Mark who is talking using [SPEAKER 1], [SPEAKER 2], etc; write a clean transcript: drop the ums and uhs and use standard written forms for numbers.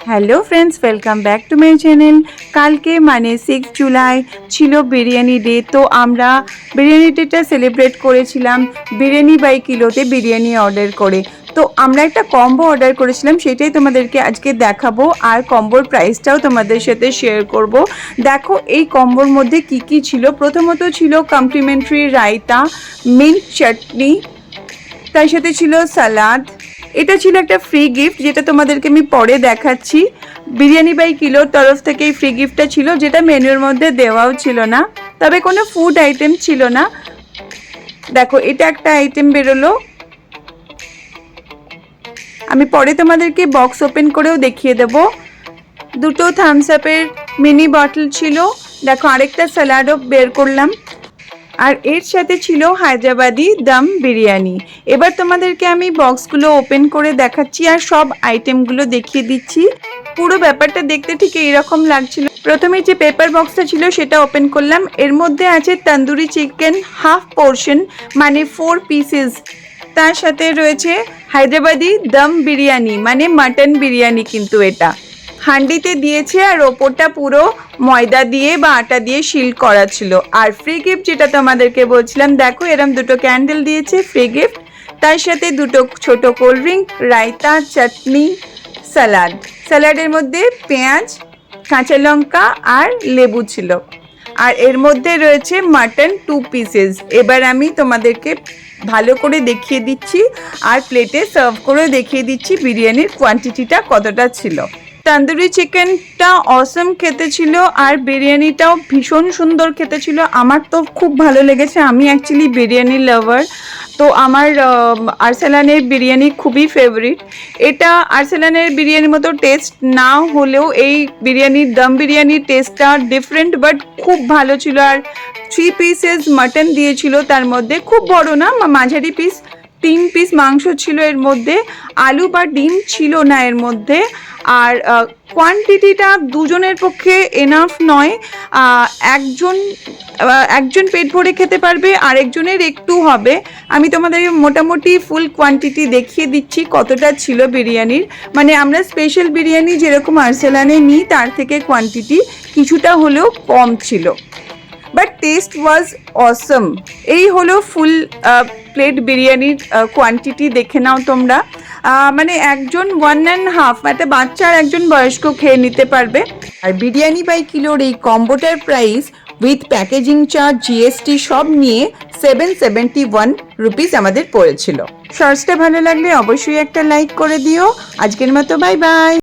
[SPEAKER 1] Hello friends, welcome back to my channel. কালকে মানে 6 জুলাই ছিল বিরিয়ানি ডে। তো আমরা বিরিয়ানি ডেটা সেলিব্রেট করেছিলাম বিরিয়ানি বাই কিলোতে বিরিয়ানি অর্ডার করে। তো আমরা একটা কম্বো অর্ডার করেছিলাম, সেটাই তোমাদেরকে আজকে দেখাবো আর কম্বোর প্রাইসটাও তোমাদের সাথে শেয়ার করব। দেখো এই কম্বোর মধ্যে কি কি ছিল। প্রথমত ছিল কমপ্লিমেন্টারি রায়তা, মিন্ট চাটনি, তার সাথে ছিল সালাদ। এটা ছিল একটা ফ্রি গিফট, যেটা তোমাদেরকে আমি পরে দেখাচ্ছি। বিরিয়ানি বাই কিলোর তরফ থেকে এই ফ্রি গিফটটা ছিল, যেটা মেনুর মধ্যে দেওয়াও ছিল না, তবে কোনো ফুড আইটেম ছিল না। দেখো এটা একটা আইটেম বেরোলো, আমি পরে তোমাদেরকে বক্স ওপেন করেও দেখিয়ে দেব। দুটো থামস আপের মিনি বটল ছিল। দেখো আরেকটা স্যালাডও বের করলাম, আর এর সাথে ছিল হায়দ্রাবাদি দম বিরিয়ানি। এবার তোমাদেরকে আমি বক্সগুলো ওপেন করে দেখাচ্ছি আর সব আইটেমগুলো দেখিয়ে দিচ্ছি। পুরো ব্যাপারটা দেখতে ঠিক এইরকম লাগছিল। প্রথমে যে পেপার বক্সটা ছিল সেটা ওপেন করলাম। এর মধ্যে আছে তন্দুরি চিকেন হাফ পোর্শন, মানে 4 পিসেস। তার সাথে রয়েছে হায়দ্রাবাদি দম বিরিয়ানি, মানে মাটন বিরিয়ানি, কিন্তু এটা হান্ডিতে দিয়েছে আর ওপরটা পুরো ময়দা দিয়ে বা আটা দিয়ে শিল করা ছিল। আর ফ্রি গিফট যেটা তোমাদেরকে বলছিলাম, দেখো এরম দুটো ক্যান্ডেল দিয়েছে ফ্রি গিফট, তার সাথে দুটো ছোট কোল্ড ড্রিঙ্ক, রায়তা, চাটনি, স্যালাড। স্যালাডের মধ্যে পেঁয়াজ, কাঁচা লঙ্কা আর লেবু ছিল। আর এর মধ্যে রয়েছে মাটন 2 পিসেস। এবার আমি তোমাদেরকে ভালো করে দেখিয়ে দিচ্ছি আর প্লেটে সার্ভ করে দেখিয়ে দিচ্ছি বিরিয়ানির কোয়ান্টিটিটা কতটা ছিল। তন্দুরি চিকেনটা অসম খেতে ছিল আর বিরিয়ানিটাও ভীষণ সুন্দর খেতে ছিল। আমার তো খুব ভালো লেগেছে, আমি অ্যাকচুয়ালি বিরিয়ানি লাভার। তো আমার আরসালানের বিরিয়ানি খুবই ফেভারিট। এটা আরসালানের বিরিয়ানির মতো টেস্ট না হলেও এই বিরিয়ানির দম বিরিয়ানির টেস্টটা ডিফারেন্ট, বাট খুব ভালো ছিল। আর 3 পিসেস মাটন দিয়েছিল, তার মধ্যে খুব বড় না, মাঝারি পিস 3 পিস মাংস ছিল এর মধ্যে। আলু বা ডিম ছিল না এর মধ্যে। আর কোয়ান্টিটিটা দুজনের পক্ষে এনাফ নয়। একজন পেট ভরে খেতে পারবে, আরেকজনের একটু হবে। আমি তোমাদের মোটামুটি ফুল কোয়ান্টিটি দেখিয়ে দিচ্ছি কতটা ছিল বিরিয়ানির। মানে আমরা স্পেশাল বিরিয়ানি যেরকম আরসালানে নিই, তার থেকে কোয়ান্টিটি কিছুটা হলেও কম ছিল, বাট টেস্ট ওয়াজ অসম। এই হলো ফুল প্লেট বিরিয়ানির কোয়ান্টিটি, দেখে নাও তোমরা। মানে একজন 1.5, একটা বাচ্চা আর একজন বয়স্ক খেয়ে নিতে পারবে। আর বিরিয়ানি বাই কিলোর এই কম্বোটার price with packaging charge, GST সব নিয়ে 771 রুপিস আমাদের পড়েছিল। শর্টসটা ভালো লাগলে অবশ্যই একটা লাইক করে দিও। আজকের মতো বাই বাই।